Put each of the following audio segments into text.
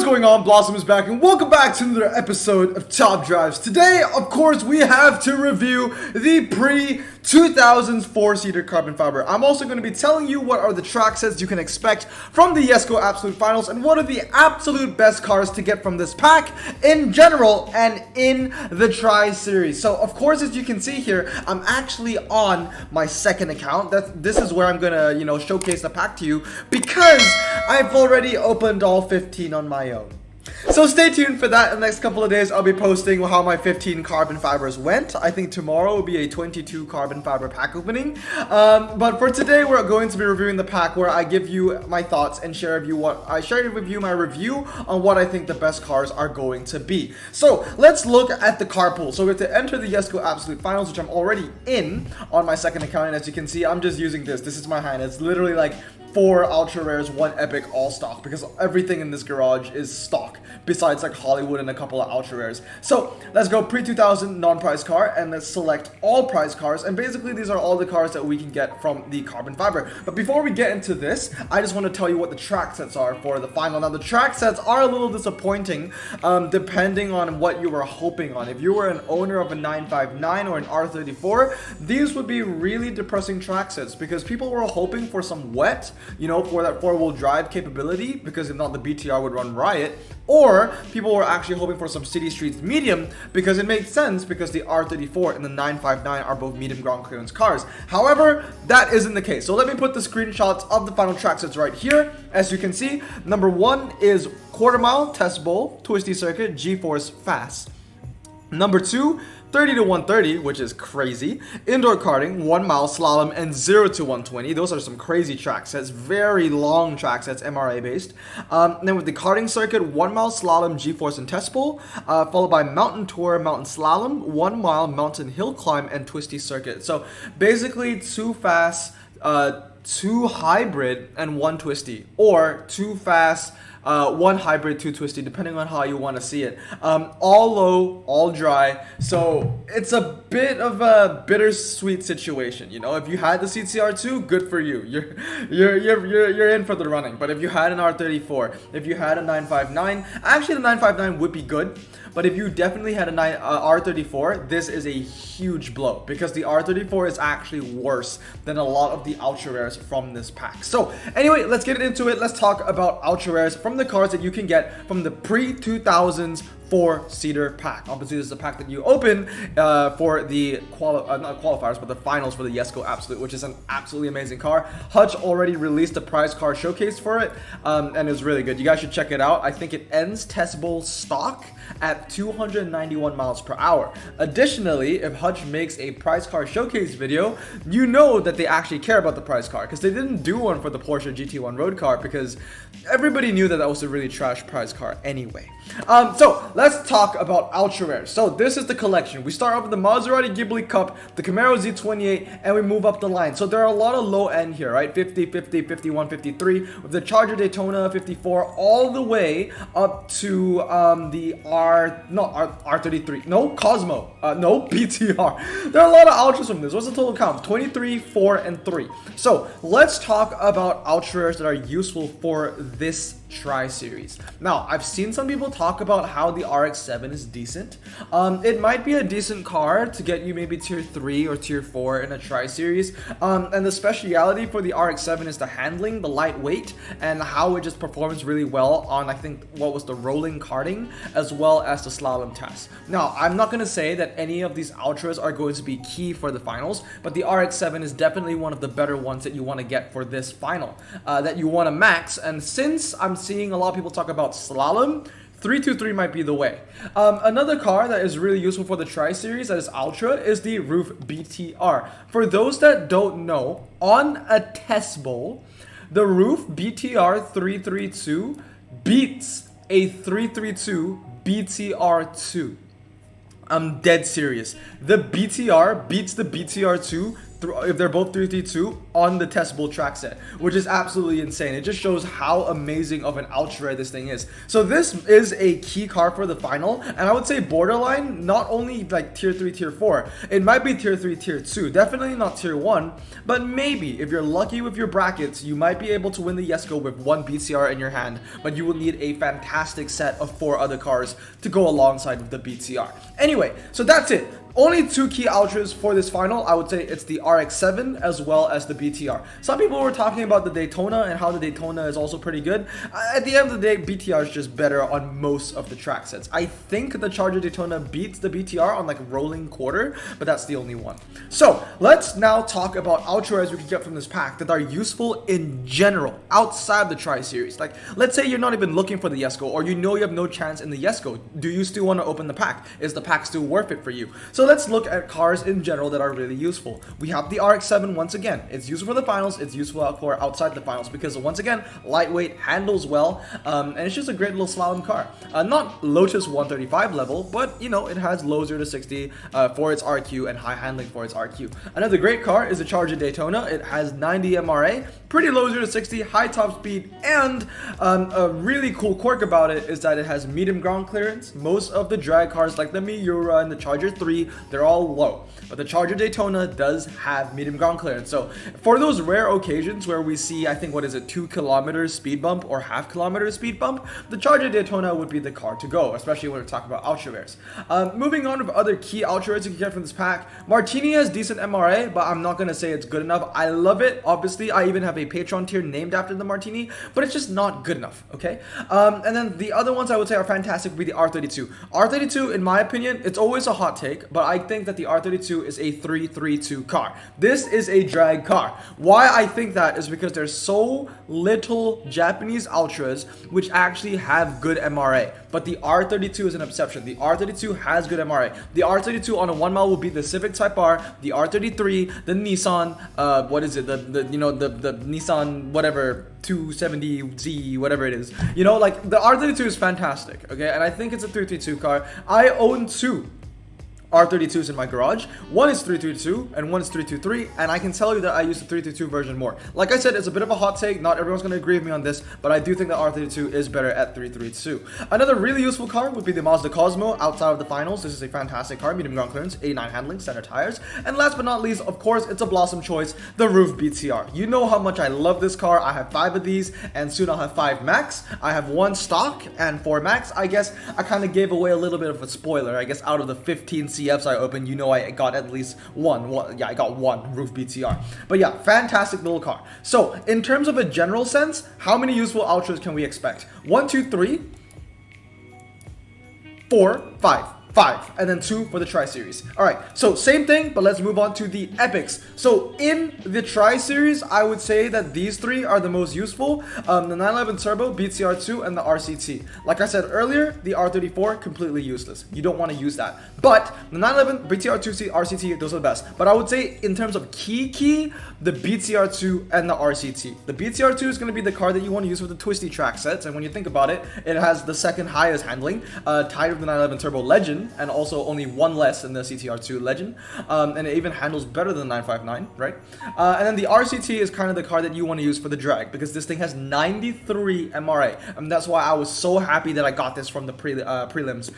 going on? Blossom is back, and welcome back to another episode of Top Drives. Today, of course, we have to review the PRE-2000 4-seater carbon fiber. I'm also going to be telling you what are the track sets you can expect from the YESCO Absolute Finals, and what are the absolute best cars to get from this pack in general and in the Tri-Series. So, of course, as you can see here, I'm actually on my second account. This is where I'm going to, showcase the pack to you, because I've already opened all 15 on my own. So stay tuned for that. In the next couple of days, I'll be posting how my 15 carbon fibers went. I think tomorrow will be a 22 carbon fiber pack opening. But for today, we're going to be reviewing the pack where I give you my thoughts and share with you my review on what I think the best cars are going to be. So let's look at the carpool. So we have to enter the YESCO Absolute Finals, which I'm already in on my second account. And as you can see, I'm just using this. This is my hand. It's literally like 4 ultra rares, 1 epic, all stock, because everything in this garage is stock besides like Hollywood and a couple of ultra rares. So let's go PRE-2000 non-prize car, and let's select all prize cars, and basically these are all the cars that we can get from the carbon fiber. But before we get into this, I just want to tell you what the track sets are for the final. Now the track sets are a little disappointing depending on what you were hoping on. If you were an owner of a 959 or an R34, these would be really depressing track sets, because people were hoping for some wet, for that 4-wheel drive capability, because if not, the BTR would run riot. Or people were actually hoping for some city streets medium, because it makes sense, because the R34 and the 959 are both medium ground clearance cars. However, that isn't the case. So let me put the screenshots of the final track sets right here. As you can see, number 1 is quarter mile, test bowl, twisty circuit, G-force fast. Number 2, 30 to 130, which is crazy. Indoor karting, 1 mile slalom, and 0 to 120. Those are some crazy track sets, very long track sets, MRA based. Then with the karting circuit, 1 mile slalom, G-force, and test bowl, followed by mountain tour, mountain slalom, 1 mile mountain hill climb, and twisty circuit. So basically 2 fast, 2 hybrid, and 1 twisty, or 2 fast, 1 hybrid, 2 twisty, depending on how you want to see it. All low, all dry. So it's a bit of a bittersweet situation. If you had the CCR2, good for you. You're in for the running. But if you had an R34, if you had a 959, actually the 959 would be good. But if you definitely had a R34, this is a huge blow, because the R34 is actually worse than a lot of the ultra rares from this pack. So anyway, let's get into it. Let's talk about ultra rares from the cars that you can get from the PRE-2000's 4-seater pack. Obviously, this is the pack that you open for the not qualifiers, but the finals for the YESCO Absolute, which is an absolutely amazing car. Hutch already released a prize car showcase for it, and it's really good. You guys should check it out. I think it ends test bowl stock at 291 miles per hour. Additionally, if Hutch makes a prize car showcase video, you know that they actually care about the prize car, because they didn't do one for the Porsche GT1 road car, because everybody knew that that was a really trash prize car anyway. So let's talk about ultra rares. So this is the collection. We start off with the Maserati Ghibli Cup, the Camaro Z28, and we move up the line. So there are a lot of low end here, right? 50, 50, 51, 53, with the Charger Daytona 54, all the way up to the R33, no, Cosmo, no, BTR. There are a lot of ultras from this. What's the total count? 23, 4, and 3. So let's talk about ultra rares that are useful for this Tri-Series. Now, I've seen some people talk about how the RX-7 is decent. It might be a decent car to get you maybe tier 3 or tier 4 in a Tri-Series. And the speciality for the RX-7 is the handling, the lightweight, and how it just performs really well on, I think, what was the rolling karting, as well as the slalom test. Now, I'm not going to say that any of these ultras are going to be key for the finals, but the RX-7 is definitely one of the better ones that you want to get for this final, that you want to max. And since I'm seeing a lot of people talk about slalom, 323 might be the way. Another car that is really useful for the Tri-Series that is ultra is the Roof BTR. For those that don't know, on a test bowl, the Roof BTR 332 beats a 332 BTR2. I'm dead serious. The BTR beats the BTR2 if they're both 332 on the testable track set, which is absolutely insane. It just shows how amazing of an ultra rare this thing is. So this is a key car for the final, and I would say borderline, not only like tier 3, tier 4, it might be tier 3, tier 2, definitely not tier 1, but maybe if you're lucky with your brackets, you might be able to win the Yesco with one BTR in your hand, but you will need a fantastic set of 4 other cars to go alongside with the BTR. Anyway, so that's it. Only 2 key ultras for this final. I would say it's the RX-7 as well as the BTR. Some people were talking about the Daytona and how the Daytona is also pretty good. At the end of the day, BTR is just better on most of the track sets. I think the Charger Daytona beats the BTR on like rolling quarter, but that's the only one. So let's now talk about ultra rares we can get from this pack that are useful in general outside the Tri-Series. Like, let's say you're not even looking for the Yesco, or you know you have no chance in the Yesco. Do you still want to open the pack? Is the pack still worth it for you? So let's look at cars in general that are really useful. We have the RX-7 once again. It's useful for the finals. It's useful for outside the finals because once again, lightweight, handles well, and it's just a great little slalom car. Not Lotus 135 level, but you know, it has low 0 to 60 for its RQ and high handling for its RQ. Another great car is the Charger Daytona. It has 90 MRA, pretty low 0 to 60, high top speed, and a really cool quirk about it is that it has medium ground clearance. Most of the drag cars like the Miura and the Charger 3, they're all low, but the Charger Daytona does have medium ground clearance. So for those rare occasions where we see, I think, what is it, 2 kilometers speed bump or half kilometer speed bump, the Charger Daytona would be the car to go, especially when we're talking about ultra rares. Moving on with other key ultra rares you can get from this pack, Martini has decent MRA, but I'm not going to say it's good enough. I love it. Obviously, I even have a Patreon tier named after the Martini, but it's just not good enough, okay? And then the other ones I would say are fantastic would be the R32. R32, in my opinion, it's always a hot take, but I think that the R32 is a 332 car. This is a drag car. Why I think that is because there's so little Japanese ultras which actually have good MRA, but the R32 is an exception. The R32 has good MRA. The R32 on a 1 mile will be the Civic Type R, the R33, the Nissan, what is it, the Nissan whatever 270Z, whatever it is. You know, like the R32 is fantastic, okay? And I think it's a 332 car. I own 2 R32s in my garage. One is 322 and one is 323, and I can tell you that I use the 322 version more. Like I said, it's a bit of a hot take. Not everyone's going to agree with me on this, but I do think the R32 is better at 332. Another really useful car would be the Mazda Cosmo outside of the finals. This is a fantastic car, medium ground clearance, 89 handling, standard tires. And last but not least, of course, it's a Blossom choice, the Roof BTR. You know how much I love this car. I have 5 of these, and soon I'll have 5 max. I have 1 stock and 4 max. I guess I kind of gave away a little bit of a spoiler. I guess out of the 15 CFs I opened, you know I got at least one. Yeah, I got 1 Roof BTR. But yeah, fantastic little car. So in terms of a general sense, how many useful ultras can we expect? 1, 2, 3, 4, 5. 5, and then 2 for the Tri-Series. Alright, so same thing, but let's move on to the epics. So in the Tri-Series, I would say that these 3 are the most useful. The 911 Turbo, BTR2, and the RCT. Like I said earlier, the R34, completely useless. You don't want to use that. But the 911, BTR2, RCT, those are the best. But I would say in terms of key, the BTR2 and the RCT. The BTR2 is going to be the car that you want to use with the twisty track sets, and when you think about it, it has the second highest handling, tied with the 911 Turbo Legend, and also only 1 less than the CTR2 Legend, and it even handles better than the 959, right? And then the RCT is kind of the car that you want to use for the drag, because this thing has 93 MRA, and that's why I was so happy that I got this from the prelims.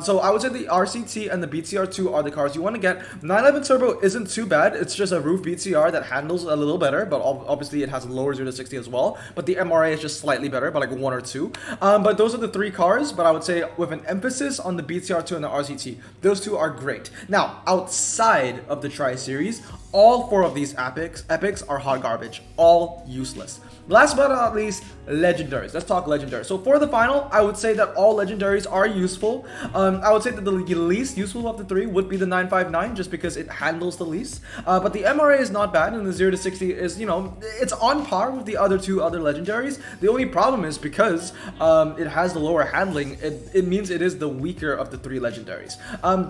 So I would say the RCT and the BTR2 are the cars you want to get. 911 Turbo isn't too bad. It's just a Roof BTR that handles a little better, but obviously it has a lower 0 to 60 as well, but the MRA is just slightly better, by like 1 or 2. But those are the 3 cars, but I would say with an emphasis on the BTR2 and the RCT. Those 2 are great. Now, outside of the Tri-Series, all 4 of these epics are hot garbage. All useless. Last but not least, legendaries. Let's talk legendaries. So for the final, I would say that all legendaries are useful. I would say that the least useful of the 3 would be the 959, just because it handles the least. But the MRA is not bad, and the 0 to 60 is, you know, it's on par with the other 2 other legendaries. The only problem is because it has the lower handling, it means it is the weaker of the 3 legendaries.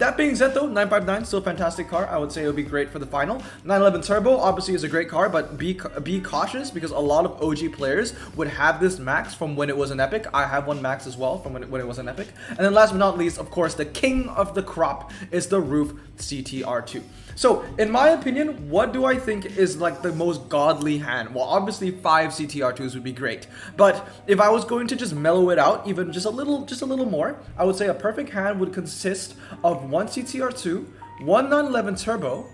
That being said though, 959, still a fantastic car. I would say it would be great for the final. 911 Turbo obviously is a great car, but be cautious because a lot of OG players would have this max from when it was an Epic. I have one max as well from when it was an Epic. And then last but not least, of course, the king of the crop is the Roof CTR2. So, in my opinion, what do I think is like the most godly hand? Well, obviously 5 CTR2s would be great, but if I was going to just mellow it out even just a little more, I would say a perfect hand would consist of 1 CTR2, 1 911 Turbo,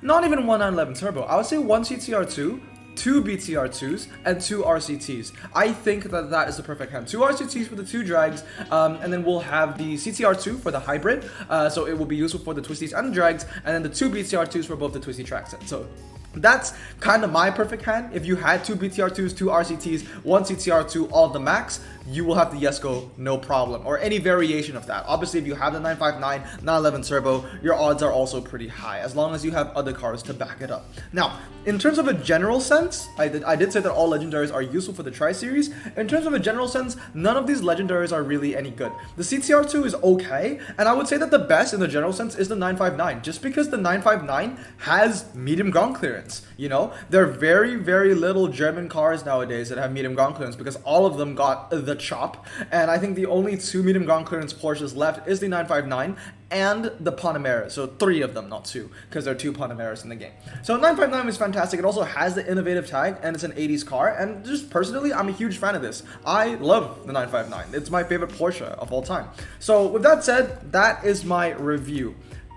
not even 1 911 Turbo, I would say 1 CTR2, 2 BTR2s, and 2 RCTs. I think that is the perfect hand. 2 RCTs for the 2 drags, and then we'll have the CTR2 for the hybrid, so it will be useful for the twisties and the drags, and then the 2 BTR2s for both the twisty track set. So that's kind of my perfect hand. If you had 2 BTR2s, 2 RCTs, 1 CTR2, all the max, you will have the Yesco, no problem, or any variation of that. Obviously, if you have the 959, 911 Turbo, your odds are also pretty high, as long as you have other cars to back it up. Now, in terms of a general sense, I did say that all legendaries are useful for the Tri-Series. In terms of a general sense, none of these legendaries are really any good. The CTR2 is okay, and I would say that the best in the general sense is the 959, just because the 959 has medium ground clearance. You know, there are very, very little German cars nowadays that have medium ground clearance because all of them got the chop, and I think the only 2 medium ground clearance Porsches left is the 959 and the Panamera. So 3 of them, not 2, because there are 2 Panameras in the game. So 959 is fantastic. It also has the innovative tag, and it's an 80s car, and just personally, I'm a huge fan of this. I love the 959. It's my favorite Porsche of all time. So with that said, that is my review.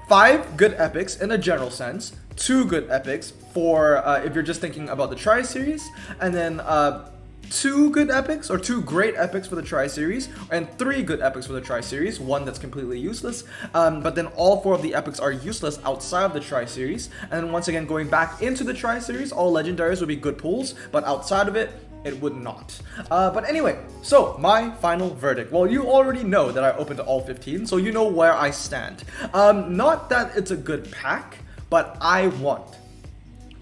5 good epics in a general sense, 2 good epics for if you're just thinking about the Tri-Series, and then 2 good epics, or 2 great epics for the Tri-Series, and 3 good epics for the Tri-Series, 1 that's completely useless, but then all 4 of the epics are useless outside of the Tri-Series. And then once again, going back into the Tri-Series, all legendaries would be good pulls, but outside of it, it would not. But anyway, so my final verdict. Well, you already know that I opened all 15, so you know where I stand. Not that it's a good pack, but I want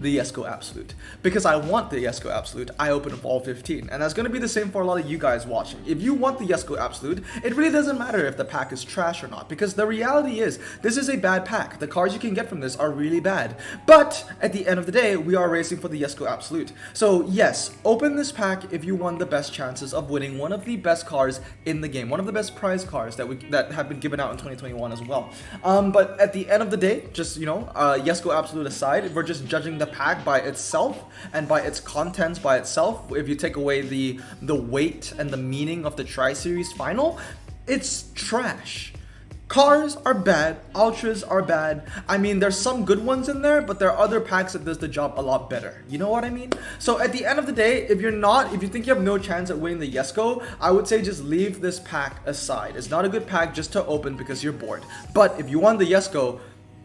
the Yesco Absolute. Because I want the Yesco Absolute, I open up all 15. And that's going to be the same for a lot of you guys watching. If you want the Yesco Absolute, it really doesn't matter if the pack is trash or not. Because the reality is, this is a bad pack. The cards you can get from this are really bad. But at the end of the day, we are racing for the Yesco Absolute. So yes, open this pack if you want the best chances of winning one of the best cars in the game. One of the best prize cars that have been given out in 2021 as well. But at the end of the day, just, you know, Yesco Absolute aside, if we're just judging the pack by itself and by its contents by itself, if you take away the weight and the meaning of the Tri-Series final, it's trash. Cars are bad, Ultras are bad. I mean, there's some good ones in there, but there are other packs that does the job a lot better. You know what I mean? So at the end of the day, if you think you have no chance at winning the Yesco, I would say just leave this pack aside. It's not a good pack just to open because you're bored. But if you want the Yesco,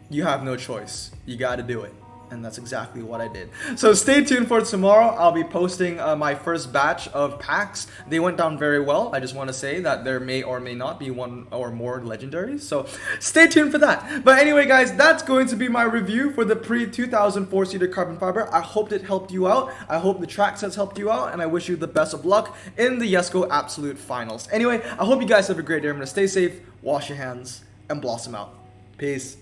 you have no choice. You gotta do it. And that's exactly what I did. So stay tuned for tomorrow. I'll be posting my first batch of packs. They went down very well. I just want to say that there may or may not be 1 or more legendaries. So stay tuned for that. But anyway, guys, that's going to be my review for the pre-2000 4-seater carbon fiber. I hope it helped you out. I hope the track sets helped you out. And I wish you the best of luck in the Yesco Absolute Finals. Anyway, I hope you guys have a great day. I'm going to stay safe, wash your hands, and blossom out. Peace.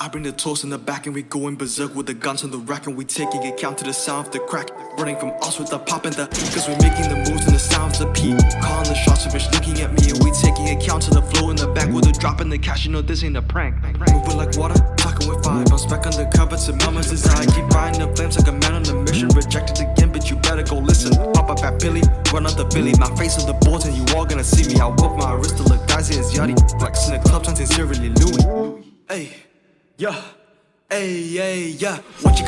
I bring the toast in the back and we going berserk with the guns on the rack, and we taking account to the sound of the crack. Running from us with the pop and the, cause we're making the moves and the sound of the P. Calling the shots, a bitch looking at me, and we taking account to the flow in the back with the drop in the cash. You know this ain't a prank. Moving like water, talking with fire. Bounce back undercover to mama's desire. Keep riding the flames like a man on a mission. Rejected again, but you better go listen. Pop up at Billy, run up the Billy. My face on the boards and you all gonna see me. I whip my wrist to look dicey as Yachty. Flexing the club, something sincerely Louis. Hey. Yeah, hey, yeah. What you